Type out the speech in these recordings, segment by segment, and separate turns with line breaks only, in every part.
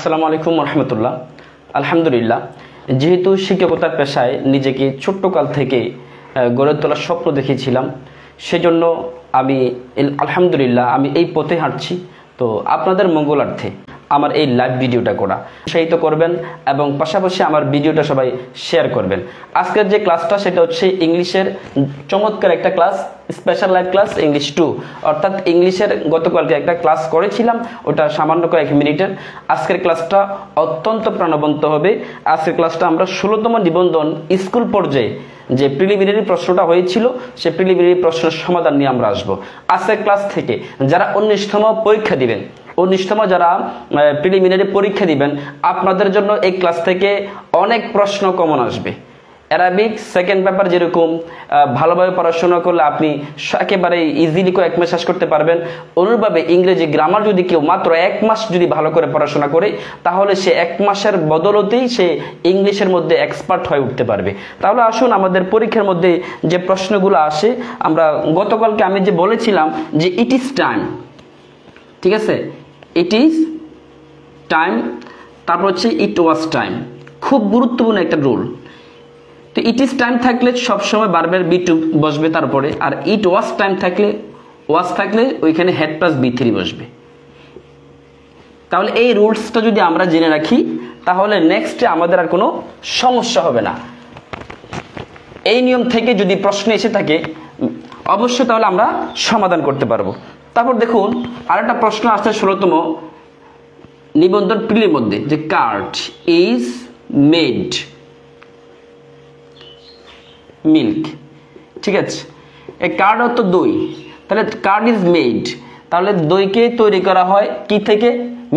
আসসালামু আলাইকুম রহমতুল্লাহ। আলহামদুলিল্লাহ, যেহেতু শিক্ষকতার পেশায় নিজেকে ছোট্টকাল থেকে গড়ে তোলার স্বপ্ন দেখেছিলাম, সেজন্য আমি আলহামদুলিল্লাহ আমি এই পথে হাঁটছি। তো আপনাদের মঙ্গলার্থে আমার এই লাইভ ভিডিওটা করা, উৎসাহিত করবেন এবং পাশাপাশি আমার ভিডিওটা সবাই শেয়ার করবেন। আজকের যে ক্লাসটা সেটা হচ্ছে ইংলিশের চমৎকার একটা class, special live class English 2, অর্থাৎ ইংলিশের গতকালকে একটা ক্লাস করেছিলাম, ওটা সামান্য কয়েক মিনিটের। আজকের ক্লাসটা অত্যন্ত প্রাণবন্ত হবে। আজকের ক্লাসটা আমরা 16তম নিবন্ধন স্কুল পর্যায়ে যে প্রিলিমিনারি প্রশ্নটা হয়েছিল, সে প্রিলিমিনারি প্রশ্নের সমাধান নিয়ে আমরা আসবো আজকের ক্লাস থেকে। যারা 19তম পরীক্ষা দিবেন, 19তম যারা প্রিলিমিনারি পরীক্ষা দিবেন, আপনাদের জন্য এই ক্লাস থেকে অনেক প্রশ্ন কমন আসবে। অ্যারাবিক সেকেন্ড পেপার যেরকম ভালোভাবে পড়াশোনা করলে আপনি একেবারে ইজিলি কয়েক মাস শেষ করতে পারবেন, অনুরূপভাবে ইংরেজি গ্রামার যদি কেউ মাত্র 1 মাস যদি ভালো করে পড়াশোনা করে, তাহলে সে 1 মাসের বদলতেই সে ইংলিশের মধ্যে এক্সপার্ট হয়ে উঠতে পারবে। তাহলে আসুন, আমাদের পরীক্ষার মধ্যে যে প্রশ্নগুলো আসে, আমরা গতকালকে আমি যে বলেছিলাম যে ইট ইজ টাইম, ঠিক আছে, ইট ইজ টাইম, তারপর হচ্ছে ইট ওয়াজ টাইম, খুব গুরুত্বপূর্ণ একটা রুল। তো ইট ইজ টাইম থাকলে সবসময় বারবার বি টু বসবে তারপরে, আর ইট ওয়াজ টাইম থাকলে ওয়াজ থাকলে ওইখানে হেড প্লাস বি3 বসবে। তাহলে এই রুলসটা যদি আমরা জেনে রাখি, তাহলে নেক্সটে আমাদের আর কোনো সমস্যা হবে না। এই নিয়ম থেকে যদি প্রশ্ন এসে থাকে অবশ্যই তাহলে আমরা সমাধান করতে পারবো। তারপর দেখুন আরেকটা প্রশ্ন আসছে 16তম নিবন্ধন প্রিলির মধ্যে, যে কার্ড ইজ মেড মিল্ক, ঠিক আছে, এই কার্ড অর্থ দই, তাহলে কার্ড ইজ মেড, তাহলে দইকে তৈরি করা হয় কি থেকে?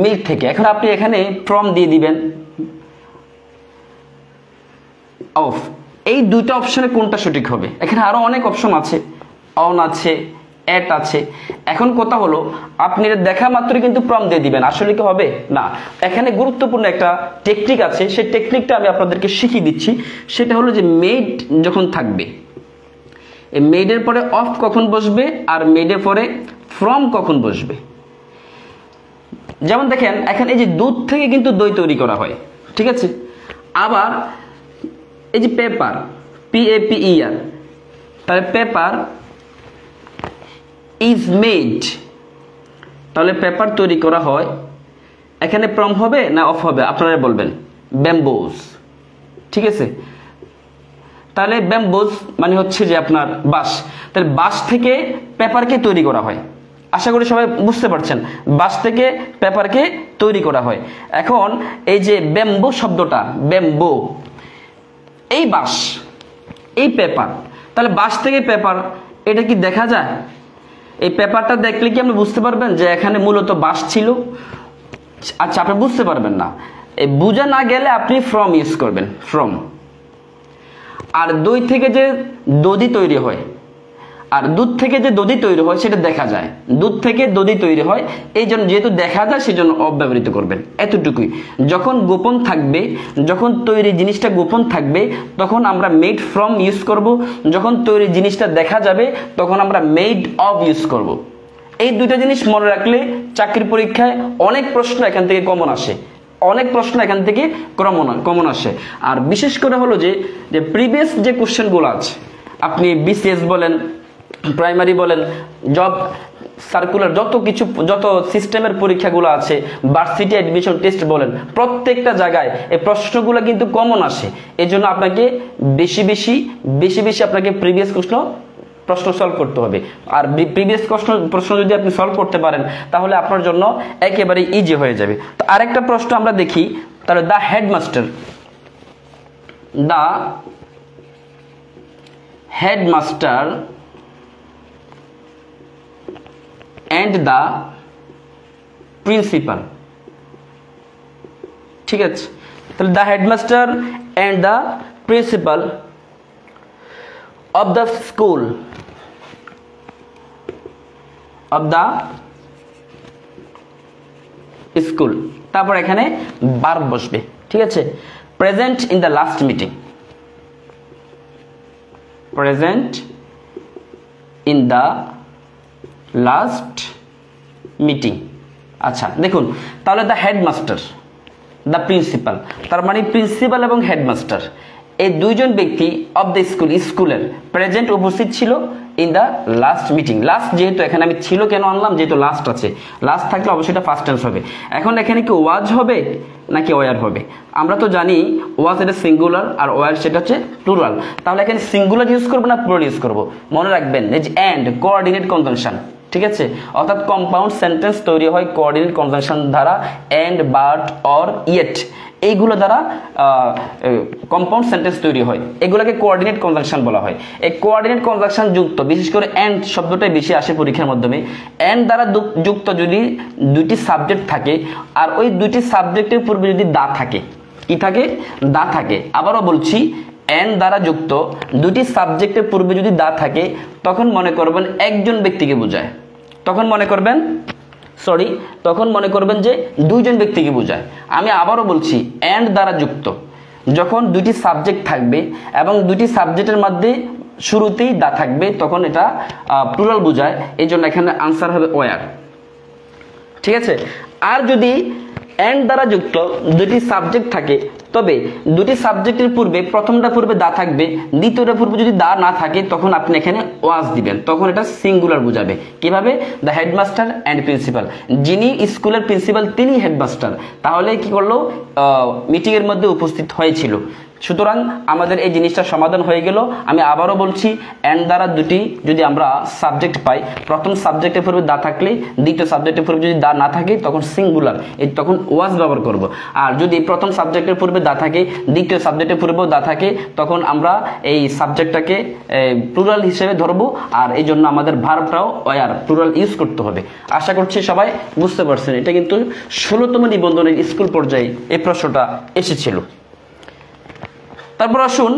মিল্ক থেকে। এখন আপনি এখানে ফ্রম দিয়ে দিবেন অফ, এই দুইটা অপশনে কোনটা সঠিক হবে? এখানে আরো অনেক অপশন আছে, অন আছে, এট আছে। এখন কথা হলো, আপনি দেখা মাত্রই কিন্তু ফ্রম দিয়ে দিবেন, আসলে কি হবে না? এখানে গুরুত্বপূর্ণ একটা টেকনিক আছে, সেই টেকনিকটা আমি আপনাদেরকে শিখিয়ে দিচ্ছি। সেটা হলো যে মেড যখন থাকবে, এই মেডের পরে অফ কখন বসবে আর মেডের পরে ফ্রম কখন বসবে। যেমন দেখেন এখানে এই যে দুধ থেকে কিন্তু দই তৈরি করা হয়, ঠিক আছে। আবার এই যে পেপার, PAPER, তাহলে পেপার ইজ মেড, তাহলে পেপার তৈরি করা হয়। এখানে ফ্রম হবে না অফ হবে আপনারা বলবেন? ব্যাম্বোজ, ঠিক আছে। তাহলে ব্যাম্বোজ মানে হচ্ছে যে আপনার বাঁশ, তাহলে বাঁশ থেকে পেপারকে তৈরি করা হয়। আশা করি সবাই বুঝতে পারছেন, বাঁশ থেকে পেপারকে তৈরি করা হয়। এখন এই যে ব্যাম্বো শব্দটা, ব্যাম্বো, এই বাঁশ, এই পেপার, তাহলে বাঁশ থেকে পেপার, এটা কি দেখা যায়? এই পেপারটা দেখলে কি আপনি বুঝতে পারবেন যে এখানে মূলত বাঁশ ছিল? আচ্ছা, আপনি বুঝতে পারবেন না। এই বোঝা না গেলে আপনি ফ্রম ইউজ করবেন, ফ্রম। আর দই থেকে যে দধি তৈরি হয়, আর দুধ থেকে যে দধি তৈরি হয় সেটা দেখা যায়, দুধ থেকে দধি তৈরি হয়, এই জন্য যেহেতু দেখা যায় সেজন্য অব্যবহৃত করবেন, এতটুকুই। যখন গোপন থাকবে, যখন তৈরি জিনিসটা গোপন থাকবে, তখন আমরা মেড ফ্রম ইউজ করব। যখন তৈরি জিনিসটা দেখা যাবে, তখন আমরা মেড অফ ইউজ করব। এই দুইটা জিনিস মনে রাখলে চাকরির পরীক্ষায় অনেক প্রশ্ন এখান থেকে কমন আসে, অনেক প্রশ্ন এখান থেকে কমন আসে। আর বিশেষ করে হলো যে প্রিভিয়াস যে কোশ্চেনগুলো আছে, আপনি BCS বলেন, প্রাইমারি বলেন, জব সার্কুলার, যত কিছু, যত সিস্টেমের পরীক্ষাগুলো আছে, ভার্সিটি অ্যাডমিশন টেস্ট বলেন, প্রত্যেকটা জায়গায় এই প্রশ্নগুলো কিন্তু কমন আসে। এই জন্য আপনাকে বেশি বেশি আপনাকে প্রিভিয়াস প্রশ্ন সলভ করতে হবে। আর প্রিভিয়াস প্রশ্ন যদি আপনি সলভ করতে পারেন, তাহলে আপনার জন্য একেবারে ইজি হয়ে যাবে। তো আরেকটা প্রশ্ন আমরা দেখি, তাহলে the headmaster, the headmaster and the principal, ঠিক আছে। তাহলে the headmaster and the principal of the school, of the school, তারপর এখানে verb বসবে, ঠিক আছে। present in the last meeting, present in the last meeting. আচ্ছা দেখুন, তাহলে দ্য হেডমাস্টার, দ্য প্রিন্সিপাল, তার মানে প্রিন্সিপাল এবং হেডমাস্টার এই দুইজন ব্যক্তি অফ দ্য স্কুলের প্রেজেন্ট উপস্থিত ছিল in the last meeting. Last যেহেতু এখানে আমি ছিল কেন আনলাম, যেহেতু লাস্ট আছে, লাস্ট থাকলে অবশ্যই এটা ফার্স্ট টেন্স হবে। এখন এখানে কি ওয়াজ হবে নাকি ওয়ার হবে? আমরা তো জানি ওয়াজ এটা সিঙ্গুলার আর ওয়ার সেটা হচ্ছে প্লুরাল, তাহলে এখানে সিঙ্গুলার ইউজ করবো না প্লুরাল ইউজ করবো? মনে রাখবেন এই যে অ্যান্ড কোঅর্ডিনেট কনজাংশন, ঠিক আছে, অর্থাৎ কম্পাউন্ড সেন্টেন্স তৈরি হয় কোঅর্ডিনেট কনজাংশন দ্বারা, অ্যান্ড, বাট, অর, ইয়েট এইগুলো দ্বারা কম্পাউন্ড সেন্টেন্স তৈরি হয়, এগুলোকে কোঅর্ডিনেট কনজাংশন বলা হয়। এই কোঅর্ডিনেট কনজাংশন যুক্ত, বিশেষ করে অ্যান্ড শব্দটাই বেশি আসে পরীক্ষার মাধ্যমে। অ্যান্ড দ্বারা যুক্ত যদি দুইটি সাবজেক্ট থাকে আর ওই দুইটি সাবজেক্টের পূর্বে যদি দা থাকে, কি থাকে? দা থাকে। আবারও বলছি, অ্যান্ড দ্বারা যুক্ত দুটি সাবজেক্টের পূর্বে যদি দা থাকে তখন মনে করবেন একজন ব্যক্তিকে বোঝায়, তখন মনে করবেন যে দুইজন ব্যক্তিকে বোঝায়। আমি আবারও বলছি, অ্যান্ড দ্বারা যুক্ত যখন দুটি সাবজেক্ট থাকবে এবং দুটি সাবজেক্টের মধ্যে শুরুতেই দা থাকবে তখন এটা প্লুরাল বোঝায়, এই জন্য এখানে আনসার হবে ওয়ার, ঠিক আছে। আর যদি অ্যান্ড দ্বারা যুক্ত দুটি সাবজেক্ট থাকে তবে দুটি সাবজেক্টের পূর্বে প্রথমটা পূর্বে দা থাকবে, দ্বিতীয়টার পূর্বে যদি দা না থাকে তখন আপনি এখানে ওয়াজ দিবেন, তখন এটা সিঙ্গুলার বোঝাবে। কিভাবে? দ্য হেডমাস্টার অ্যান্ড প্রিন্সিপাল, যিনি স্কুলের প্রিন্সিপাল তিনি হেডমাস্টার, তাহলে কি করলো? মিটিংয়ের মধ্যে উপস্থিত হয়েছিল। সুতরাং আমাদের এই জিনিসটা সমাধান হয়ে গেল। আমি আবারও বলছি, অ্যান্ড দ্বারা দুটি যদি আমরা সাবজেক্ট পাই, প্রথম সাবজেক্টের পূর্বে দা থাকলে দ্বিতীয় সাবজেক্টের পূর্বে যদি দা না থাকে তখন সিঙ্গুলার, তখন ওয়াজ ব্যবহার করব। আর যদি প্রথম সাবজেক্টের পূর্বে দা থাকে দ্বিতীয় সাবজেক্টের পূর্বেও দা থাকে তখন আমরা এই সাবজেক্টটাকে প্লুরাল হিসেবে ধরবো, আর এই জন্য আমাদের ভার্বটাও ওয়ার প্লুরাল ইউজ করতে হবে। আশা করছি সবাই বুঝতে পারছেন। এটা কিন্তু 16তম নিবন্ধনের স্কুল পর্যায়ে এই প্রশ্নটা এসেছিল। তারপর আসুন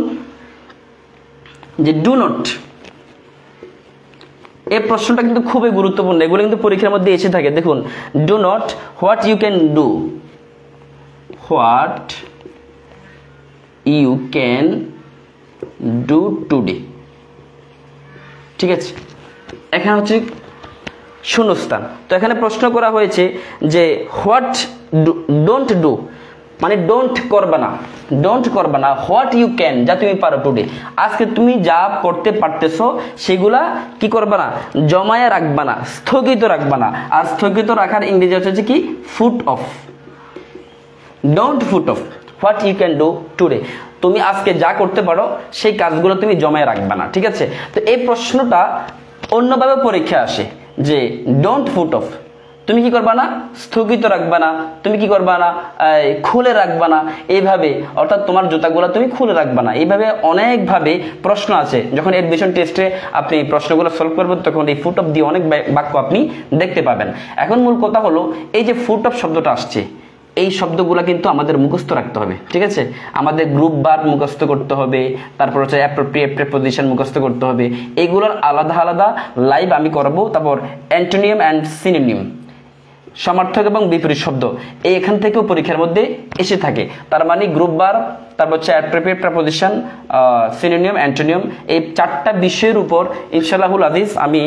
যে ডু নট, এই প্রশ্নটা কিন্তু খুবই গুরুত্বপূর্ণ, এগুলো কিন্তু পরীক্ষার মধ্যে এসে থাকে। দেখুন, do not, what you can do, what you can do today, ঠিক আছে। এখানে হচ্ছে শূন্যস্থান। তো এখানে প্রশ্ন করা হয়েছে যে হোয়াট ডোন্ট ডু, মানে ডোন্ট করবা না, হোয়াট ইউ ক্যান, যা তুমি পারো টুডে, আজকে তুমি যা করতে পারতেছো সেগুলা কি করবা না? জমায়ে রাখবা না, স্থগিত রাখবা না। আর স্থগিত রাখার ইংরেজি হচ্ছে কি? Put off. Don't put off, what you can do today, তুমি আজকে যা করতে পারো সেই কাজগুলো তুমি জমায়ে রাখবা না, ঠিক আছে। তো এই প্রশ্নটা অন্যভাবে পরীক্ষা আসে যে ডোন্ট ফুট অফ, তুমি কি করবা না? স্থগিত রাখবা না, তুমি কি করবা না? খুলে রাখবা না, এইভাবে, অর্থাৎ তোমার জুতাগুলো তুমি খুলে রাখবা না। এইভাবে অনেকভাবে প্রশ্ন আছে। যখন এডমিশন টেস্টে আপনি প্রশ্নগুলো সলভ করবেন তখন এই ফুট অফ দিয়ে অনেক বাক্য আপনি দেখতে পাবেন। এখন মূল কথা হলো, এই যে ফুট অফ শব্দটা আসছে, এই শব্দগুলো কিন্তু আমাদের মুখস্থ রাখতে হবে, ঠিক আছে। আমাদের গ্রুপ ভার্ব মুখস্থ করতে হবে, তারপর হচ্ছে অ্যাপ্রোপ্রিয়েট প্রিপোজিশন মুখস্থ করতে হবে। এইগুলোর আলাদা আলাদা লাইভ আমি করাবো। তারপর অ্যান্টোনিয়াম অ্যান্ড সিনোনিম, সমার্থক এবং বিপরীত শব্দ, এখান থেকেও পরীক্ষার মধ্যে এসে থাকে। তার মানে গ্রুপ ভার্ব, তারপর হচ্ছে অ্যাপ্রোপ্রিয়েট প্রিপোজিশন, সিনোনিম, অ্যান্টোনিয়াম, এই 4টা বিষয়ের উপর ইনশাআল্লাহুল আজিজ আমি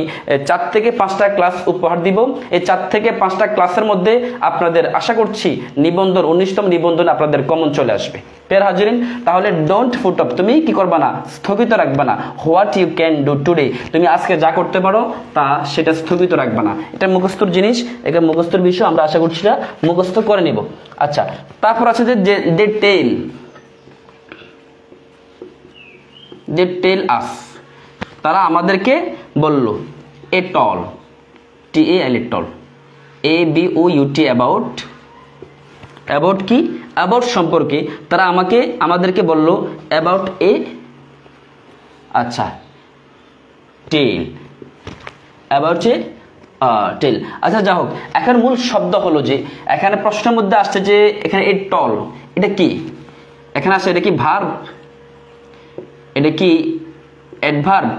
4 থেকে 5টা ক্লাস উপহার দিব। এই 4 থেকে 5টা ক্লাসের মধ্যে আপনাদের আশা করছি নিবন্ধন 19তম নিবন্ধনে আপনাদের কমন চলে আসবে। প্রিয় হাজিরিন, তাহলে ডোন্ট ফুট অফ, তুমি কি করবা না? স্থগিত রাখবা না। What you can do today, তুমি আজকে যা করতে পারো তা সেটা স্থগিত রাখবা না। এটা মুখস্থর জিনিস, এটা মুখস্থর বিষয়, আমরা আশা করছি এটা মুখস্থ করে নিব। আচ্ছা, তারপর আছে যে দে টেল আস, তারা আমাদেরকে বলল, এ টল, TAL টল, ABOUT অ্যাবাউট কি? অ্যাবাউট সম্পর্কে, তারা আমাদেরকে বলল অ্যাবাউট এ, আচ্ছা, টেল, অ্যাবাউট এ টেল। আচ্ছা, যা হোক, এখন মূল শব্দ হলো যে এখানে প্রশ্নের মধ্যে আসছে যে এখানে এ টল, এটা কি? এখানে আসছে, এটা কি ভার্ব? এটা কি অ্যাডভার্ব?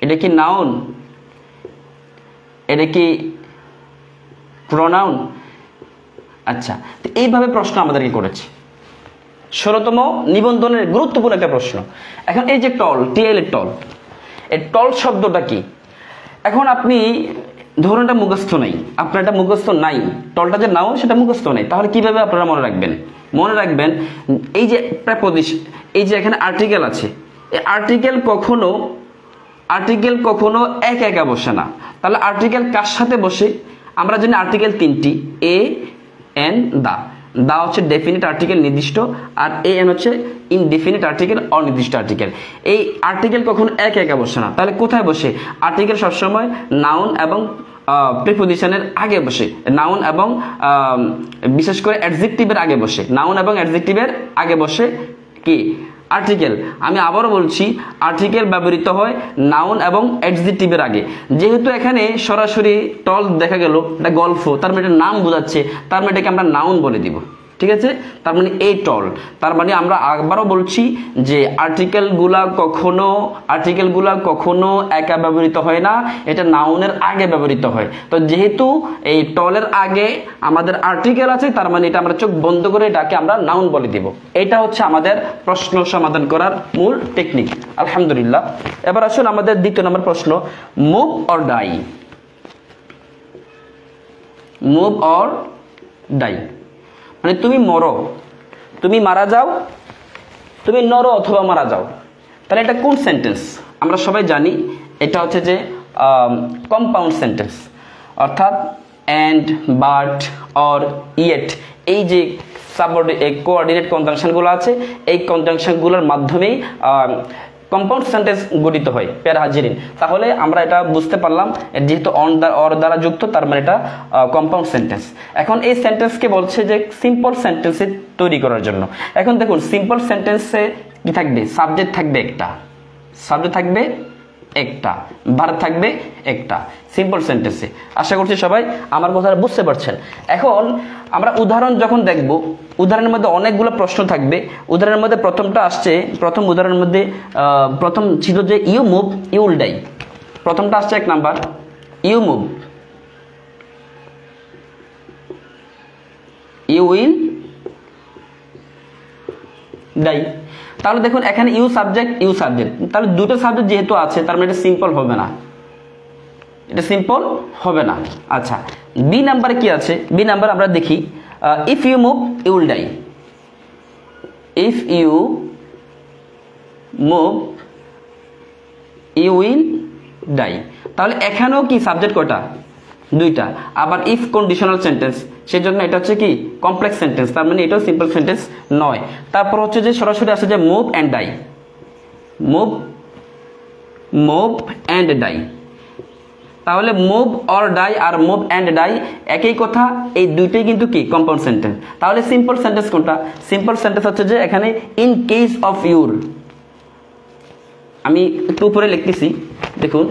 এটা কি নাউন? এটা কি প্রোনাউন? আচ্ছা, তো এইভাবে প্রশ্ন আমাদেরকে করেছে। 16তম নিবন্ধনের গুরুত্বপূর্ণ একটা প্রশ্ন। এখন এই যে টল, TAL টল, এই টল শব্দটা কি? এখন আপনি ধরুন এটা মুখস্থ নাই, আপনার এটা মুখস্থ নাই, টলটা যে নাও সেটা মুখস্থ নাই, তাহলে কিভাবে আপনারা মনে রাখবেন? মনে রাখবেন এই যে প্রেপোজিশন, এই যে এখানে আর্টিকেল আছে, এই আর্টিকেল কখনো এক একা বসে না। তাহলে আর্টিকেল কার সাথে বসে? আমরা জানি আর্টিকেল তিনটি, এ এন দা। দা হচ্ছে ডেফিনিট আর্টিকেল নির্দিষ্ট, আর এ এন হচ্ছে ইনডেফিনিট আর্টিকেল অনির্দিষ্ট আর্টিকেল। এই আর্টিকেল কখনো এক একা বসে না, তাহলে কোথায় বসে? আর্টিকেল সবসময় নাউন এবং প্রিপোজিশনের আগে বসে, নাউন এবং বিশেষ করে অ্যাডজেক্টিভের আগে বসে, নাউন এবং অ্যাডজেক্টিভের আগে বসে কি? আর্টিকেল। আমি আবারও বলছি, আর্টিকেল ব্যবহৃত হয় নাউন এবং অ্যাডজেক্টিভের আগে। যেহেতু এখানে সরাসরি টল দেখা গেল, এটা গল্প, তার মানে এটা নাম বোঝাচ্ছে, তার মানে এটাকে আমরা নাউন বলে দিব, ঠিক আছে? তার মানে এই টল, তার মানে আমরা আবারও বলছি যে আর্টিকেলগুলা কখনো একা ব্যবহৃত হয় না, এটা নাউনের আগে ব্যবহৃত হয়। তো যেহেতু এই টলের আগে আমাদের আর্টিকেল আছে, তার মানে এটা আমরা চোখ বন্ধ করে এটাকে আমরা নাউন বলে দিব। এটা হচ্ছে আমাদের প্রশ্ন সমাধান করার মূল টেকনিক। আলহামদুলিল্লাহ। এবার আসুন আমাদের দ্বিতীয় নম্বর প্রশ্ন, move or die. Move or die মানে তুমি মরো, তুমি মারা যাও, তুমি নরো অথবা মারা যাও। তাহলে এটা কোন সেন্টেন্স? আমরা সবাই জানি এটা হচ্ছে যে কম্পাউন্ড সেন্টেন্স, অর্থাৎ অ্যান্ড, বাট, অর, ইয়েট, এই যে কোঅর্ডিনেট কনজাংশনগুলো আছে, এই কনজাংশনগুলোর মাধ্যমেই কম্পাউন্ড সেন্টেন্স গঠিত হয়। প্যারা হাজিরিন, তাহলে আমরা এটা বুঝতে পারলাম যেহেতু অর দ্বারা যুক্ত, তার মানে এটা কম্পাউন্ড সেন্টেন্স। এখন এই সেন্টেন্সকে বলছে যে সিম্পল সেন্টেন্সে তৈরি করার জন্য। এখন দেখুন সিম্পল সেন্টেন্সে কি থাকবে? সাবজেক্ট থাকবে একটা, ভার্ব থাকবে একটা, সিম্পল সেন্টেন্সে। আশা করছি সবাই আমার কথাটা বুঝতে পারছেন। এখন আমরা উদাহরণ যখন দেখব, উদাহরণের মধ্যে অনেকগুলো প্রশ্ন থাকবে। উদাহরণের মধ্যে প্রথমটা আসছে, প্রথম উদাহরণের মধ্যে প্রথম ছিল যে you move you will die. প্রথমটা আসছে 1 number, you move you will die. তাহলে দেখুন এখানে ইউ সাবজেক্ট, তাহলে দুটো সাবজেক্ট যেহেতু আছে, তার মানে এটা সিম্পল হবে না, আচ্ছা, বি নাম্বারে কি আছে? বি নাম্বার আমরা দেখি, if you move you will die. If you move you will die. তাহলে এখানেও কি সাবজেক্ট কয়টা? 2টা। আবার ইফ কন্ডিশনাল সেন্টেন্স, সেজন্য এটা হচ্ছে কি কমপ্লেক্স সেন্টেন্স, তার মানে এটাও সিম্পল সেন্টেন্স নয়। তারপর হচ্ছে যে সরাসরি আসে যে move and die, move and die. তাহলে মুভ অর ডাই আর মুভ অ্যান্ড ডাই একই কথা, এই দুইটাই কিন্তু কি কম্পাউন্ড সেন্টেন্স। তাহলে সিম্পল সেন্টেন্স কোনটা? সিম্পল সেন্টেন্স হচ্ছে যে এখানে ইন কেস অফ ইউর, আমি একটু উপরে লিখতেছি, দেখুন,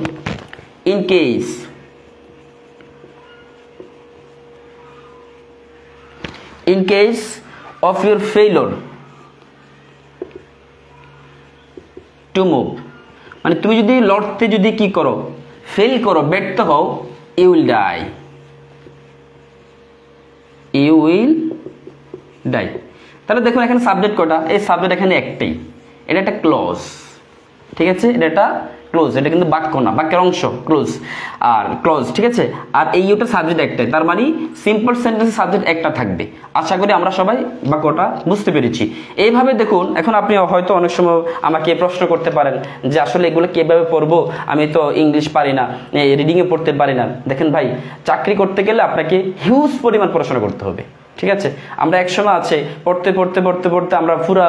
in case of your failure to move, মানে তুমি যদি লড়তে যদি কি করো, ফেল করো, ব্যর্থ হও, you will die, তাহলে দেখুন এখানে সাবজেক্ট কটা? এই সাবজেক্ট এখানে একটাই, এটা একটা ক্লজ, ঠিক আছে? এটা একটা ক্লোজ, এটা কিন্তু বাক্য না, বাক্যের অংশ ক্লোজ আর ক্লোজ, ঠিক আছে? আর এই ইউটা সাবজেক্ট একটাই, তার মানে সিম্পল সেন্টেন্সে সাবজেক্ট একটা থাকবে। আশা করি আমরা সবাই বাক্যটা বুঝতে পেরেছি। এইভাবে দেখুন, এখন আপনি হয়তো অনেক সময় আমাকে প্রশ্ন করতে পারেন যে আসলে এগুলো কিভাবে পড়বো, আমি তো ইংলিশ পারি না, রিডিংয়ে পড়তে পারি না। দেখেন ভাই, চাকরি করতে গেলে আপনাকে হিউজ পরিমাণ পড়াশোনা করতে হবে, ঠিক আছে? আমরা একসময় আছে পড়তে আমরা পুরো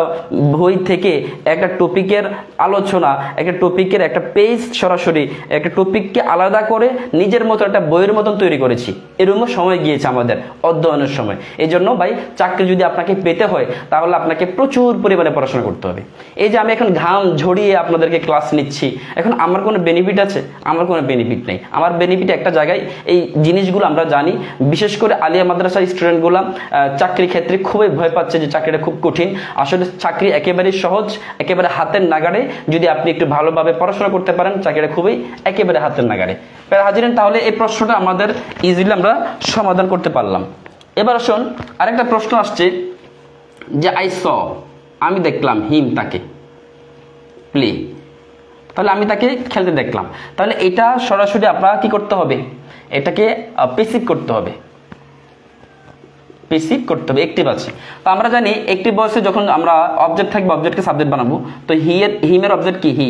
বই থেকে একটা টপিকের আলোচনা, একটা টপিকের একটা পেজ, সরাসরি একটা টপিককে আলাদা করে নিজের মতো একটা বইয়ের মতন তৈরি করেছি। এরকম সময় গিয়েছে আমাদের অধ্যয়নের সময়। এই জন্য ভাই, চাকরি যদি আপনাকে পেতে হয়, তাহলে আপনাকে প্রচুর পরিমাণে পড়াশোনা করতে হবে। এই যে আমি এখন ঘাম ঝরিয়ে আপনাদেরকে ক্লাস নিচ্ছি, এখন আমার কোনো বেনিফিট আছে? আমার কোনো বেনিফিট নেই। আমার বেনিফিট একটা জায়গায়, এই জিনিসগুলো আমরা জানি, বিশেষ করে আলিয়া মাদ্রাসার স্টুডেন্টগুলো চাকরির ক্ষেত্রে খুবই ভয় পাচ্ছে যে চাকরিটা খুব কঠিন। আসলে চাকরি একেবারে সহজ, একেবারে হাতের নাগাড়ে, যদি আপনি একটু ভালোভাবে পড়াশোনা করতে পারেন, চাকরিটা খুবই একেবারে হাতের নাগাড়ে। হাজিরেন, তাহলে এই প্রশ্নটা আমাদের ইজিলি আমরা সমাধান করতে পারলাম। এবার আসুন আরেকটা প্রশ্ন আসছে যে আই স, আমি দেখলাম, হিম তাকে, প্লে। তাহলে আমি তাকে খেলতে দেখলাম। তাহলে এটা সরাসরি আপনারা কি করতে হবে, এটাকে পেসিভ করতে হবে, পেসিভ করতে হবে, অ্যাক্টিভ আছে। তো আমরা জানি অ্যাক্টিভ ভয়েসে যখন আমরা অবজেক্ট থাকবে, অবজেক্টকে সাবজেক্ট বানাবো, তো হিমের অবজেক্ট কি হি।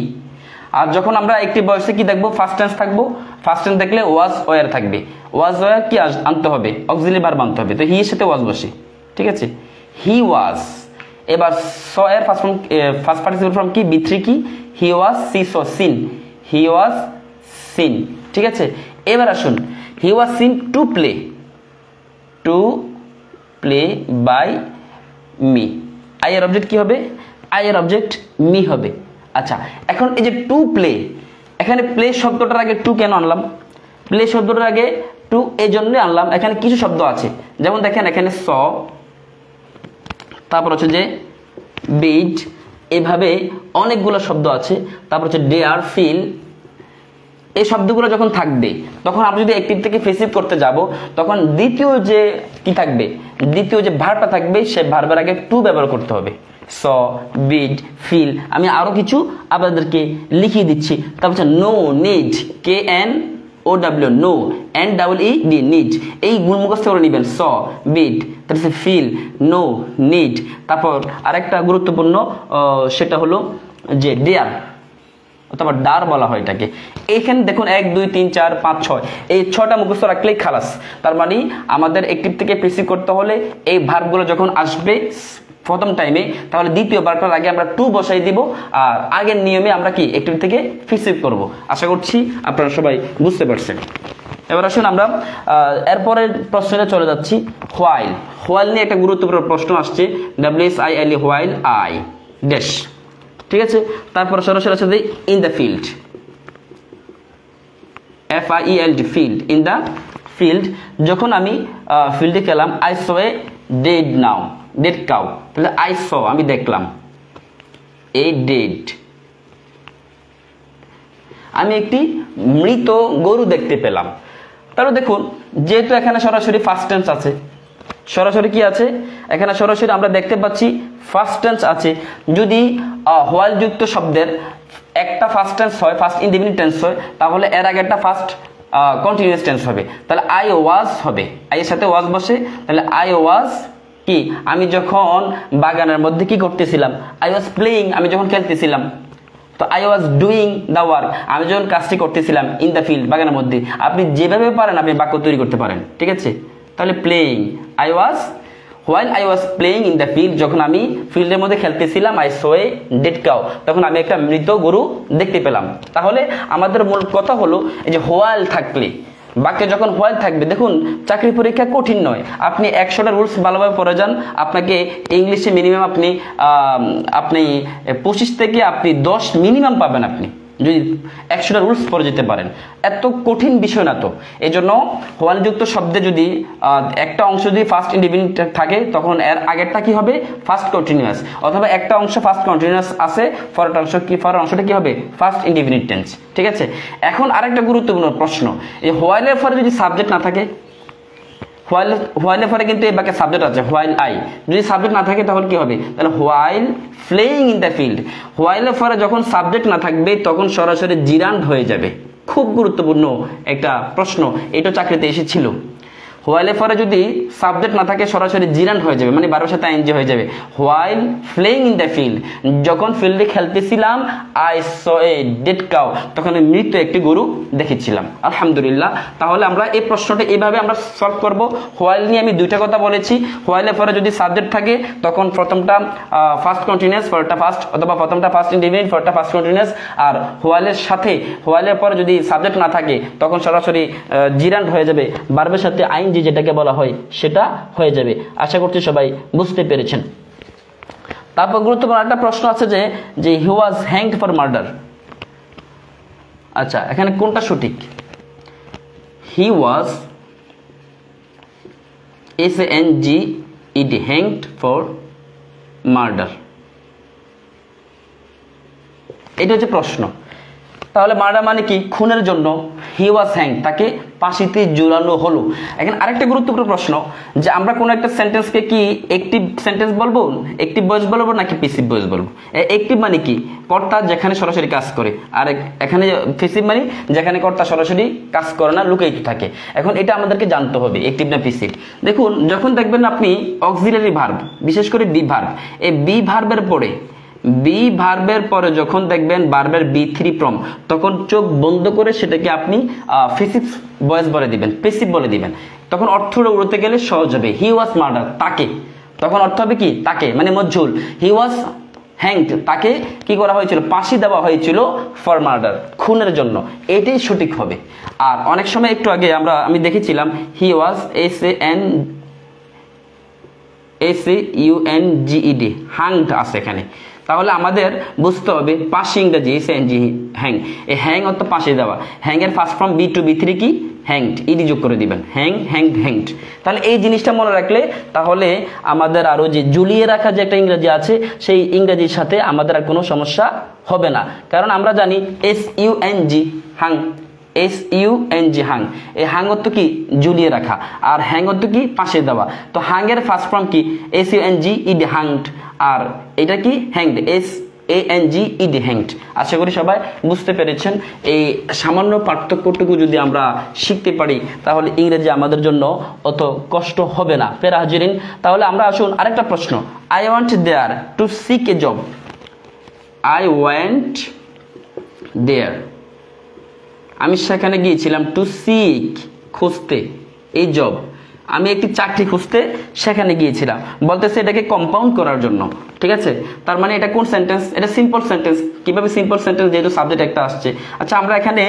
আর যখন আমরা অ্যাক্টিভ ভয়েসে কি দেখবো, ফার্স্ট টেন্স থাকবো, ফার্স্ট টেন্স দেখলে ওয়াজ ওয়ার থাকবে, ওয়াজ ওয়ার কি আনতে হবে, অক্সিলারি ভার্ব আনতে হবে, তো হি এর সাথে ওয়াজ বসে, ঠিক আছে, হি ওয়াজ। এবার স এর ফার্স্ট পার্টিসিপল ফর্ম কি, বি3 কি, he was see saw seen, he was seen, ঠিক আছে। এবার আসুন, he was seen to play, to play by me, I এর অবজেক্ট কি হবে, আই এর অবজেক্ট মি হবে। আচ্ছা, এখন এই যে টু প্লে, এখানে প্লে শব্দটার আগে টু কেন আনলাম, প্লে শব্দটার আগে টু এই জন্য আনলাম, এখানে কিছু শব্দ আছে, যেমন দেখেন এখানে স, তারপর হচ্ছে যে বিট, এভাবে অনেকগুলো শব্দ আছে, তারপর হচ্ছে ডেয়ার, ফিল, এই শব্দগুলো যখন থাকবে তখন আপনি যদি অ্যাক্টিভ থেকে পেসিভ করতে যাব, তখন দ্বিতীয় যে কি থাকবে, দ্বিতীয় যে ভার্বটা থাকবে, সে ভার্বের আগে টু ব্যবহার করতে হবে। স, বিড, ফিল, আমি আরো কিছু আপনাদেরকে লিখিয়ে দিচ্ছি। তারপর হচ্ছে know, need, K N O W, know, N double E D, need, এই গুণ মুখস্থ করে নেবেন, স, বিড, তারপর হচ্ছে ফিল, নো, নিড। তারপর আরেকটা গুরুত্বপূর্ণ সেটা হলো যে ডেয়ার, অথবা ডার বলা হয় এটাকে। এইখানে দেখুন 1 2 3 4 5 6, এই 6টা মুখস্থ রাখলেই খালাস। তার মানে আমাদের অ্যাক্টিভ থেকে পেসিভ করতে হলে এই ভার্বগুলো যখন আসবে প্রথম টাইমে, তাহলে দ্বিতীয় ভার্বটার আগে আমরা টু বসাই দিব, আর আগের নিয়মে আমরা কি অ্যাক্টিভ থেকে পেসিভ করব। আশা করছি আপনারা সবাই বুঝতে পারছেন। এবার আসুন আমরা এরপরের প্রশ্নে চলে যাচ্ছি, হোয়াইল। হোয়াইল নিয়ে একটা গুরুত্বপূর্ণ প্রশ্ন আসছে, WHILE, হোয়াইল আই ড্যাশ, ঠিক আছে। তারপর সরাসরি আছে in the field, FIELD, field, in the field. যখন আমি ফিল্ডে গেলাম, I saw a dead now, dead cow, তাহলে আই স আমি দেখলাম, এ ডেড, আমি একটি মৃত গরু দেখতে পেলাম। তাহলে দেখুন, যেহেতু এখানে সরাসরি ফার্স্ট টেন্স আছে, সরাসরি কি আছে এখানে, সরাসরি আমরা দেখতে পাচ্ছি ফার্স্ট টেন্স আছে। যদি হোয়াইল যুক্ত শব্দের একটা ফার্স্ট টেন্স হয়, ফার্স্ট ইনডিফিনিট টেন্স হয়, তাহলে এর আগে একটা ফার্স্ট কন্টিনিউয়াস টেন্স হবে। তাহলে আই ওয়াজ হবে, আই এর সাথে ওয়াজ বসে, তাহলে আই ওয়াজ কি, আমি যখন বাগানের মধ্যে কি করতেছিলাম, আই ওয়াজ প্লেইং, আমি যখন খেলতেছিলাম। তো I was doing the work, আমি যখন কাজটি করতেছিলাম, ইন দ্য ফিল্ড, বাগানের মধ্যে। আপনি যেভাবে পারেন আপনি বাক্য তৈরি করতে পারেন, ঠিক আছে। তাহলে playing, I was, while I was playing in the field, যখন আমি ফিল্ডের মধ্যে খেলতেছিলাম, I saw a dead cow, তখন আমি একটা মৃত গরু দেখতে পেলাম। তাহলে আমাদের মূল কথা হলো, এই যে হোয়াইল থাকলে, বাক্যে যখন হোয়াইল থাকবে, দেখুন চাকরি পরীক্ষা কঠিন নয়, আপনি 100টা রুলস ভালোভাবে পড়ে যান, আপনাকে ইংলিশে মিনিমাম আপনি 25 থেকে আপনি 10 মিনিমাম পাবেন, আপনি যদি 100টা রুলস পড়ে যেতে পারেন। এত কঠিন বিষয় না তো। এই জন্য হোয়াইলযুক্ত শব্দে যদি একটা অংশ যদি ফার্স্ট ইনডিফিনিট থাকে, তখন এর আগেরটা কি হবে, ফার্স্ট কন্টিনিউয়াস, অথবা একটা অংশ ফার্স্ট কন্টিনিউয়াস আছে, পরের অংশটা কি হবে, ফার্স্ট ইনডিফিনিট টেন্স, ঠিক আছে। এখন আরেকটা গুরুত্বপূর্ণ প্রশ্ন, এই হোয়াইলের পরে যদি সাবজেক্ট না থাকে, হোয়াইলের পরে কিন্তু এই বাক্যে সাবজেক্ট আছে, হোয়াইল আই, যদি সাবজেক্ট না থাকে তাহলে কি হবে, তাহলে while playing in the field. হোয়াইলের পরে যখন সাবজেক্ট না থাকবে, তখন সরাসরি জিরান্ড হয়ে যাবে। খুব গুরুত্বপূর্ণ একটা প্রশ্ন, এটা চাকরিতে এসেছিল। হোয়াইলের পরে যদি সাবজেক্ট না থাকে, সরাসরি জিরান্ড হয়ে যাবে, মানে বারোর সাথে আইএনজি হয়ে যাবে। While playing in the field, যখন ফিল্ডে খেলতেছিলাম, I saw a dead cow, তখন মৃত একটি গরু দেখেছিলাম। আলহামদুলিল্লাহ। তাহলে আমরা এই প্রশ্নটা এইভাবে আমরা সলভ করব। হোয়াইল নিয়ে আমি দুইটা কথা বলেছি। হোয়াইলের পরে যদি সাবজেক্ট থাকে, তখন প্রথমটা ফার্স্ট কন্টিনিউয়াস, পরেরটা ফার্স্ট, অথবা প্রথমটা ফার্স্ট ইনডিফিনিট, পরেরটা ফার্স্ট কন্টিনিউয়াস। আর হোয়াইলের সাথে, হোয়াইলের পরে যদি সাবজেক্ট না থাকে, তখন সরাসরি জিরান্ড হয়ে যাবে, ভার্বের সাথে আইএনজি যেটাকে বলা হয় সেটা হয়ে যাবে। আশা করছি সবাই বুঝতে পেরেছেন। তারপর গুরুত্বপূর্ণ একটা প্রশ্ন আছে যে হি ওয়াজ হ্যাংড ফর মার্ডার। আচ্ছা, এখানে কোনটা সঠিক? হি ওয়াজ HANGED, হ্যাংড ফর মার্ডার, এটা হচ্ছে প্রশ্ন। তাহলে মার্ডার মানে কি? খুনের জন্য। হি ওয়াজ হ্যাংড, তাকে ফাঁসিতে ঝুলানো হলো। এখন আরেকটা গুরুত্বপূর্ণ প্রশ্ন যে আমরা কোনো একটা সেন্টেন্সকে কি একটিভ সেন্টেন্স বলবো, একটিভ ভয়েস বলবো নাকি প্যাসিভ ভয়েস বলবো? একটিভ মানে কি? কর্তা যেখানে সরাসরি কাজ করে, আর এখানে প্যাসিভ মানে যেখানে কর্তা সরাসরি কাজ করে না, লুকায়িত থাকে। এখন এটা আমাদেরকে জানতে হবে একটিভ না প্যাসিভ। দেখুন যখন দেখবেন আপনি অক্সিলারি ভার্ব, বিশেষ করে বি ভার্ব, এই বি ভার্বের পরে যখন দেখবেন ভার্বের B3 ফর্ম, তখন চোখ বন্ধ করে সেটাকে আপনি প্যাসিভ ভয়েস বলে দিবেন, প্যাসিভ বলে দিবেন। তখন অর্থটা উড়তে গেলে সহজ হবে। হি ওয়াজ মার্ডার, তাকে, তখন অর্থ হবে কি? তাকে মানে মজহুল। হি ওয়াজ হ্যাংড, তাকে কি করা হয়েছিল? ফাঁসি দেওয়া হয়েছিল ফর মার্ডার, খুনের জন্য। এটাই সঠিক হবে। আর অনেক সময় একটু আগে আমি দেখেছিলাম হি ওয়াজ SAUNGED, হাংড আছে এখানে। তাহলে আমাদের বুঝতে হবে পাশে ইংরেজি SANG, হ্যাং। এই হ্যাং অর্থ পাশে দেওয়া। হ্যাং এর ফার্স্ট ফর্ম B2 B3 কি? হ্যাংড, ইডি যোগ করে দিবেন, হ্যাং হ্যাংড হ্যাংড। তাহলে এই জিনিসটা মনে রাখলে তাহলে আমাদের আরো যে ঝুলিয়ে রাখা যে একটা ইংরেজি আছে, সেই ইংরেজির সাথে আমাদের আর কোনো সমস্যা হবে না। কারণ আমরা জানি SUNG, হাং, SUNG, হাং। এই হাং অর্থ কি? ঝুলিয়ে রাখা। আর হ্যাং অর্থ কি? পাশে দেওয়া। তো হাং এর ফার্স্ট ফর্ম কি? SUNGED, হাংড। আর এটা কি? Hanged, SANGED, hanged. আশা করি সবাই বুঝতে পেরেছেন। এই সামান্য পার্থক্যটুকু যদি আমরা শিখতে পারি তাহলে ইংরেজি আমাদের জন্য অত কষ্ট হবে না। প্রিয় হাজিরিন, তাহলে আমরা আসুন আরেকটা প্রশ্ন। I went there to seek a job. I went there, আমি সেখানে গিয়েছিলাম, টু সিক, খুঁজতে, এই জব, আমি একটি চাকরি খুঁজতে সেখানে গিয়েছিলাম। বলতেছে এটাকে কম্পাউন্ড করার জন্য, ঠিক আছে? তার মানে এটা কোন সেন্টেন্স? এটা সিম্পল সেন্টেন্স। কিভাবে সিম্পল সেন্টেন্স? যেহেতু সাবজেক্ট একটা আসছে। আচ্ছা, আমরা এখানে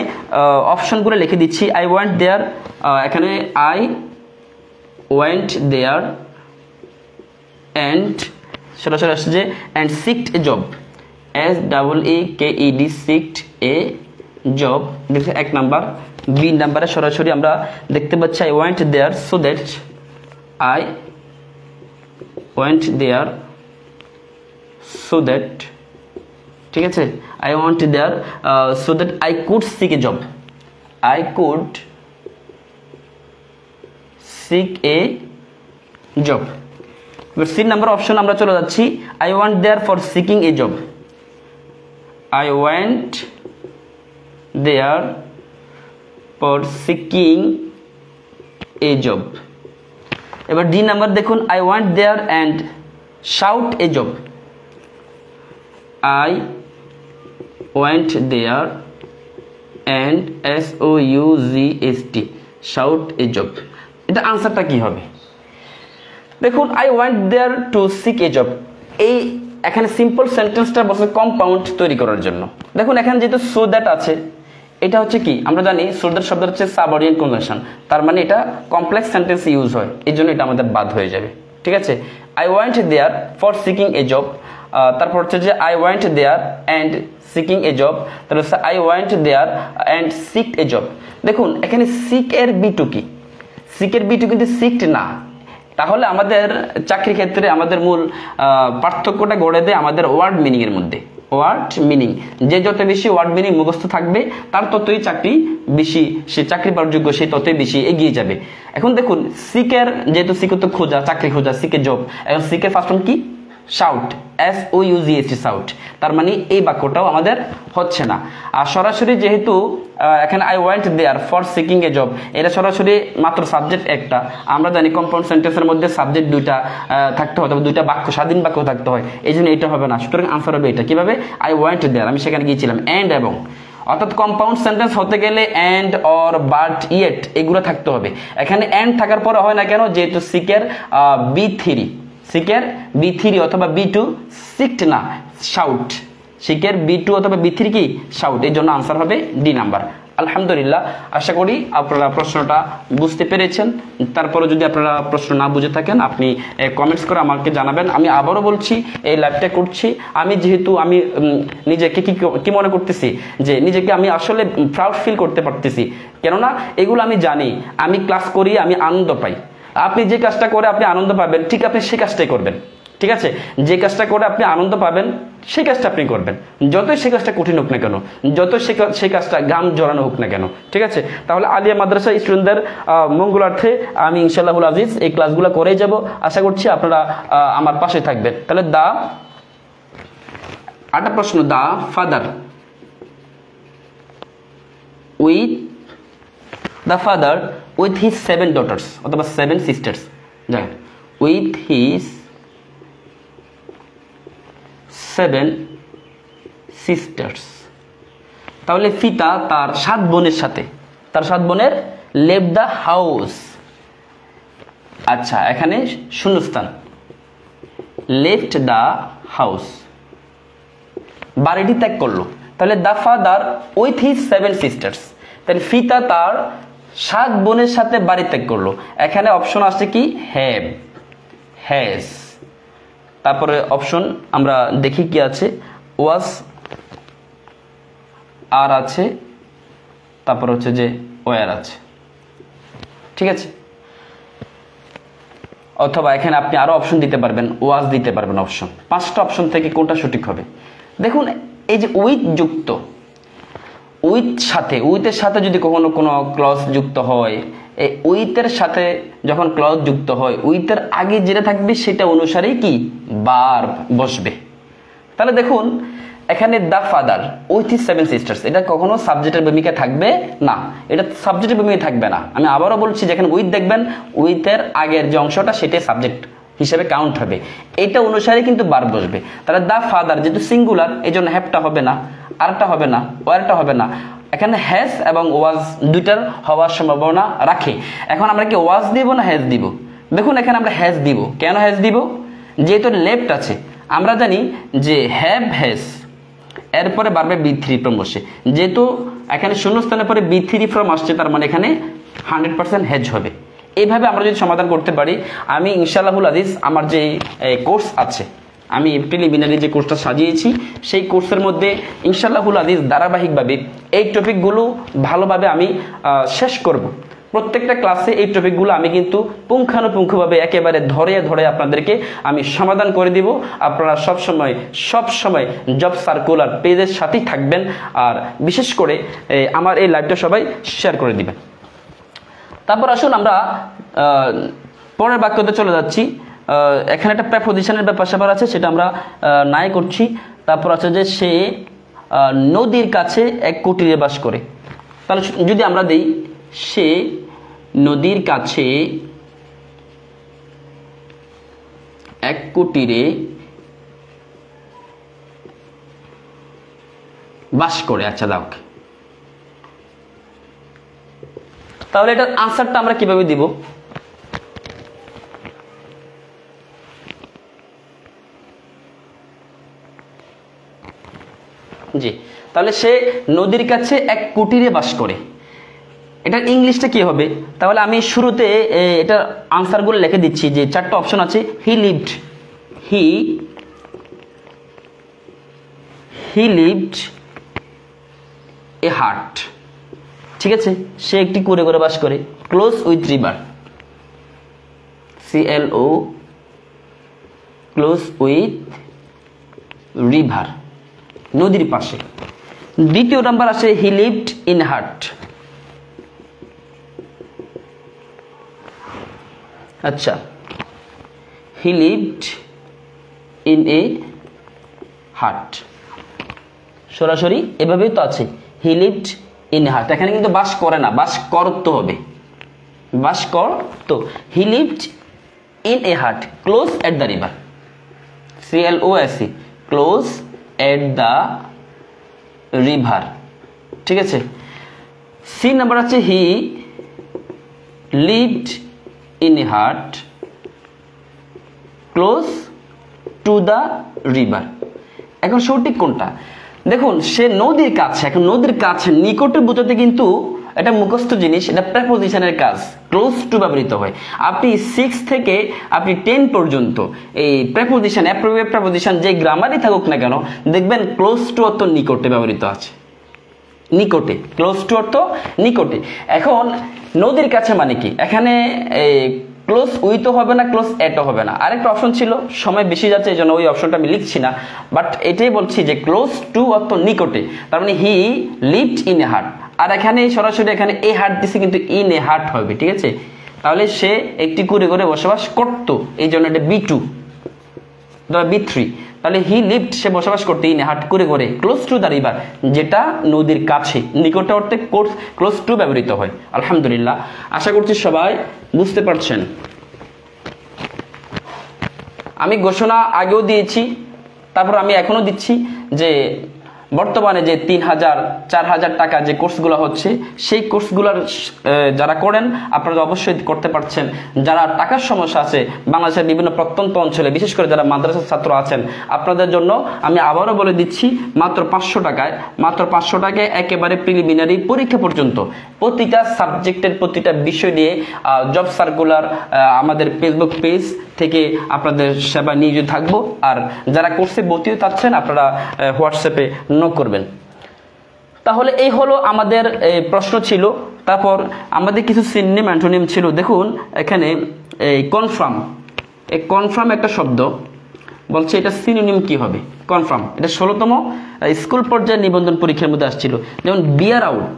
অপশনগুলো লিখে দিচ্ছি। আই ওয়েন্ট দেয়ার, এখানে আই ওয়েন্ট দেয়ার অ্যান্ড সরাসরি আসছে যে and seeked a job, SEEKED, seeked a job, এক নাম্বার। বি নাম্বারে সরাসরি আমরা দেখতে পাচ্ছি I went there so that, I went there so that, ঠিক আছে? I went there so that I could seek a job, I could seek a job. এবার C number option আমরা চলে যাচ্ছি। I went there for seeking a job, I went there for seeking a job. এবার D number দেখুন, I went there and sought a job, I went there and SOUGHT, sought a job. এটা আনসারটা কি হবে? দেখুন, I went there to seek a job, এই এখানে simple সেন্টেন্সটা বলছে কম্পাউন্ড তৈরি করার জন্য। দেখুন এখানে যেহেতু সো দ্যাট আছে, এটা হচ্ছে কি? আমরা জানি সো দ্যাট শব্দ হচ্ছে সাবঅর্ডিনেট কনজাংশন, তার মানে এটা কমপ্লেক্স সেন্টেন্স ইউজ হয়, এই জন্য এটা আমাদের বাদ হয়ে যাবে, ঠিক আছে? I went there for seeking a job, তারপর হচ্ছে যে I went there and seeking a job, তাহলে হচ্ছে I went there and seeked a job. দেখুন এখানে সিক এর B2 কি? সিক এর B2 কিন্তু সিকড না। তাহলে আমাদের চাকরি ক্ষেত্রে আমাদের মূল পার্থক্যটা গড়ে দেয় আমাদের ওয়ার্ড মিনিং এর মধ্যে। ওয়ার্ড মিনিং, যে যত বেশি ওয়ার্ড মিনিং মুখস্থ থাকবে তার ততই চাকরি বেশি, সে চাকরি পাওয়ার যোগ্য, সে ততই বেশি এগিয়ে যাবে। এখন দেখুন সিকের, যেহেতু সিকের তো খোঁজা, চাকরি খোঁজা, সিকের জব। এখন সিকের ফার্স্ট ফর্ম কি? Sought, SOUGHT, sought. তার মানে এই বাক্যটাও আমাদের হচ্ছে না। আর সরাসরি যেহেতু এখানে I went there for seeking a job, এটা সরাসরি মাত্র সাবজেক্ট একটা। আমরা জানি কম্পাউন্ড সেন্টেন্সের মধ্যে সাবজেক্ট দুইটা থাকতে হয়, তবে দুইটা বাক্য, স্বাধীন বাক্য থাকতে হয়, এই জন্য এটা হবে না। সুতরাং আনসার হবে এটা। কিভাবে? আই ওয়েন্ট দেয়ার, আমি সেখানে গিয়েছিলাম, অ্যান্ড, এবং। অর্থাৎ কম্পাউন্ড সেন্টেন্স হতে গেলে অ্যান্ড, অর, বাট, ইয়েট এগুলো থাকতে হবে। এখানে অ্যান্ড থাকার পরে হয় না কেন? যেহেতু সিকের B3, সিকের B3 অথবা B2, সিকড না, শাউট। সিকের B2 অথবা B3 কি? শাউট। এই জন্য আনসার হবে ডি নাম্বার। আলহামদুলিল্লাহ, আশা করি আপনারা প্রশ্নটা বুঝতে পেরেছেন। তারপরে যদি আপনারা প্রশ্ন না বুঝে থাকেন আপনি কমেন্টস করে আমাকে জানাবেন। আমি আবারও বলছি, এই লাইভটা করছি আমি যেহেতু আমি নিজেকে কি মনে করতেছি যে নিজেকে আমি আসলে প্রাউড ফিল করতে পারতেছি। কেননা এগুলো আমি জানি, আমি ক্লাস করি, আমি আনন্দ পাই। আপনি যে কাজটা করে আপনি আনন্দ পাবেন, ঠিক আপনি সে কাজটাই করবেন। ঠিক আছে, যে কাজটা করে আপনি আনন্দ পাবেন সেই কাজটা আপনি করবেন, যতই সেই কাজটা কঠিন হোক না কেন, যতই সেই কাজটা ঘাম জড়ানো হোক না কেন। ঠিক আছে, তাহলে আলিয়া মাদ্রাসা স্টুডেন্টদের মঙ্গলার্থে আমি ইনশাআল্লাহুল আজিজ এই ক্লাসগুলো করেই যাব। আশা করছি আপনারা আমার পাশে থাকবেন। তাহলে আরেকটা প্রশ্ন, the father with his 7 daughters অথবা 7 সিস্টার্স, উইথ হিজ 7 সিস্টার্স, তাহলে পিতা তার 7 বোনের সাথে, তার 7 বোনের লেফট দ্য হাউস। আচ্ছা, এখানে শূন্যস্থান, লেফট দ্য হাউস, বাড়িটি ত্যাগ করলো। তাহলে the father with his 7 sisters, তাহলে পিতা তার 7 বোনের সাথে বাড়ি ত্যাগ করলো। এখানে অপশন আছে কি হ্যাভ, হ্যাজ, তারপরে অপশন আমরা দেখি কি আছে, ওয়াজ আর আছে, তারপর হচ্ছে যে ওয়ার আছে। ঠিক আছে, অথবা এখানে আপনি আরো অপশন দিতে পারবেন, ওয়াজ দিতে পারবেন অপশন। 5টা অপশন থেকে কোনটা সঠিক হবে? দেখুন, এই যে উইথ যুক্ত, উইথের সাথে যদি কখনো কোনো ক্লজ যুক্ত হয়, এই উইথের সাথে যখন ক্লজ যুক্ত হয়, উইথের আগে যেটা থাকবে সেটা অনুসারেই কি ভার্ব বসবে। তাহলে দেখুন এখানে the father with his 7 sisters, এটা কখনো সাবজেক্টের ভূমিকা থাকবে না, এটা সাবজেক্টের ভূমিকা থাকবে না। আমি আবারও বলছি, যেখানে উইথ দেখবেন উইথের আগের যে অংশটা সেটাই সাবজেক্ট হিসেবে কাউন্ট হবে, এটা অনুসারে কিন্তু ভার্ব বসবে। তাহলে দ্য ফাদার যেহেতু সিঙ্গুলার, এই জন্য হ্যাভটা হবে না, আরটা হবে না, ওয়ারটা হবে না। এখানে হ্যাজ এবং ওয়াজ দুইটার হওয়ার সম্ভাবনা রাখে। এখন আমরা কি ওয়াজ দিব না হ্যাজ দিব? দেখুন এখানে আমরা হ্যাজ দিব। কেন হ্যাজ দিব? যেহেতু লেফট আছে, আমরা জানি যে হ্যাভ হ্যাজ, এরপরে ভার্বের B3 ফর্ম বসে, যেহেতু এখানে শূন্যস্থানের পরে B3 ফর্ম আসছে, তার মানে এখানে 100% হ্যাজ হবে। এইভাবে আমরা যদি সমাধান করতে পারি, আমি ইনশাআল্লাহুল আজিজ আমার যে কোর্স আছে, আমি প্রিলিমিনারি যে কোর্সটা সাজিয়েছি, সেই কোর্সের মধ্যে ইনশাআল্লাহুল আজিজ ধারাবাহিকভাবে এই টপিকগুলো ভালোভাবে আমি শেষ করব। প্রত্যেকটা ক্লাসে এই টপিকগুলো আমি কিন্তু পুঙ্খানুপুঙ্খভাবে একেবারে ধরে আপনাদেরকে আমি সমাধান করে দিব। আপনারা সবসময় জব সার্কুলার পেজের সাথেই থাকবেন, আর বিশেষ করে আমার এই লাইভটা সবাই শেয়ার করে দিবেন। তারপর আসুন আমরা পরের বাক্যতে চলে যাচ্ছি। এখানে একটা প্রেপোজিশনের ব্যাপার আছে, সেটা আমরা নাই করছি। তারপর আছে যে সে নদীর কাছে এক কুটিরে বাস করে। তাহলে যদি আমরা দেই সে নদীর কাছে এক কুটিরে বাস করে। আচ্ছা দাও, তাহলে এটার আনসারটা আমরা কিভাবে দিব? জি, তাহলে সে নদীর কাছে এক কুটিরে বাস করে, এটার ইংলিশটা কি হবে? তাহলে আমি শুরুতে এটার আনসারগুলো লিখে দিচ্ছি, যে 4টা অপশন আছে। হি লিভড এ হাট, ঠিক আছে, সে একটি কুঁড়ে ঘরে বাস করে। Close with river, CLO, close with river, নদীর পাশে। দ্বিতীয় নাম্বার আছে হি লিভড ইন হাট। আচ্ছা, হি লিভড ইন এ হাট, সরাসরি এভাবেই তো আছে, হি লিভড ইন হাট। এখানে কিন্তু বাস করে না, বাস করতে হবে, বাস করত। হি লিভড ইন এ হাট close at the river, CLOSE, close at the river, ঠিক আছে। সি নাম্বার আছে হি লিভড ইন এ হাট ক্লোজ টু দ্য রিভার। এখন সঠিক কোনটা? দেখুন, সে নদীর কাছে, এখন নদীর কাছে নিকটে বোঝাতে কিন্তু এটা মুখস্থ জিনিস, এটা প্রেপোজিশনের কাজ, ক্লোজ টু ব্যবহৃত হয়। আপনি 6 থেকে আপনি 10 পর্যন্ত এই প্রেপোজিশন, অ্যাপ্রোপ্রিয়েট প্রেপোজিশন যে গ্রামারই থাকুক না কেন, দেখবেন ক্লোজ টু অর্থ নিকটে ব্যবহৃত আছে, নিকটে, ক্লোজ টু অর্থ নিকটে। এখন নদীর কাছে মানে কি? এখানে ক্লোজ উইথও হবে না, ক্লোজ এটও হবে না। আরেকটা অপশন ছিল, সময় বেশি যাচ্ছে এই জন্য ওই অপশনটা আমি লিখছি না, বাট এটাই বলছি যে ক্লোজ টু অর্থ নিকটে, তার মানে হি লিভড ইন এ হাট। আর এখানে সরাসরি এখানে এ হাট দিছে কিন্তু ইন এ হাট হবে, ঠিক আছে? তাহলে সে একটি কুড়ে ঘরে বসবাস করতো, এই জন্য এটা B2 B3। তাহলে হি লিভড, সে বসবাস করতে, ইন এ হাট কুড়ে ঘরে, ক্লোজ টু দ্য রিভার, যেটা নদীর কাছে, নিকটে অর্থে ক্লোজ টু ব্যবহৃত হয়। আলহামদুলিল্লাহ, আশা করছি সবাই বুঝতে পারছেন। আমি ঘোষণা আগেও দিয়েছি, তারপর আমি এখনো দিচ্ছি যে বর্তমানে যে 3000 4000 টাকা যে কোর্সগুলো হচ্ছে, সেই কোর্সগুলোর যারা করেন আপনারা অবশ্যই করতে পারছেন। যারা টাকার সমস্যা আছে বাংলাদেশের বিভিন্ন প্রত্যন্ত অঞ্চলে, বিশেষ করে যারা মাদ্রাসার ছাত্র আছেন, আপনাদের জন্য আমি আবারও বলে দিচ্ছি, মাত্র 500 টাকায়, মাত্র 500 টাকায় একেবারে প্রিলিমিনারি পরীক্ষা পর্যন্ত প্রতিটা সাবজেক্টের প্রতিটা বিষয় নিয়ে জব সার্কুলার আমাদের ফেসবুক পেজ থেকে আপনাদের সেবা নিয়োজিত থাকবো। আর যারা কোর্সে ভর্তি হতে চাচ্ছেন আপনারা হোয়াটসঅ্যাপে নক করবেন। তাহলে এই হলো আমাদের প্রশ্ন ছিল। তারপর আমাদের কিছু সিনোনিম অ্যান্টোনিম ছিল। দেখুন এখানে এই কনফার্ম, এই কনফার্ম একটা শব্দ বলছে, এটা সিনোনিম কি হবে? কনফার্ম, এটা 16তম স্কুল পর্যায়ে নিবন্ধন পরীক্ষার মধ্যে আসছিল। যেমন বিয়ার আউট,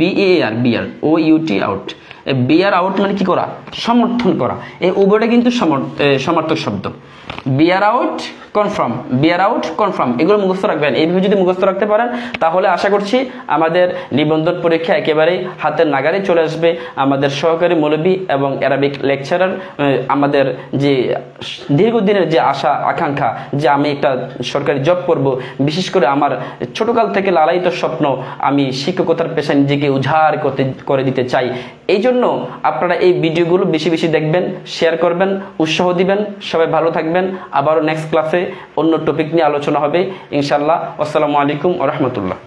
BAR, বিয়ার OUT আউট, বিয়ার আউট মানে কি করা? সমর্থন করা। এই উভয়টা কিন্তু সমার্থক শব্দ। বিয়ার আউট কনফার্ম, বিয়ার আউট কনফার্ম, এগুলো মুখস্থ রাখবেন। এইভাবে যদি মুখস্থ রাখতে পারেন তাহলে আশা করছি আমাদের নিবন্ধন পরীক্ষা একেবারেই হাতের নাগারে চলে আসবে। আমাদের সহকারী মৌলবী এবং অ্যারাবিক লেকচারার, আমাদের যে দীর্ঘদিনের যে আশা আকাঙ্ক্ষা যে আমি একটা সরকারি জব করব, বিশেষ করে আমার ছোটকাল থেকে লালায়িত স্বপ্ন, আমি শিক্ষকতার পেশায় নিজেকে উজাড় করে দিতে চাই। এই জন্য আপনারা এই ভিডিওগুলো বেশি বেশি দেখবেন, শেয়ার করবেন, উৎসাহ দিবেন। সবাই ভালো থাকবেন। আবারও নেক্সট ক্লাসে অন্য টপিক নিয়ে আলোচনা হবে ইনশাআল্লাহ। আসসালামু আলাইকুম ওয়া রাহমাতুল্লাহ।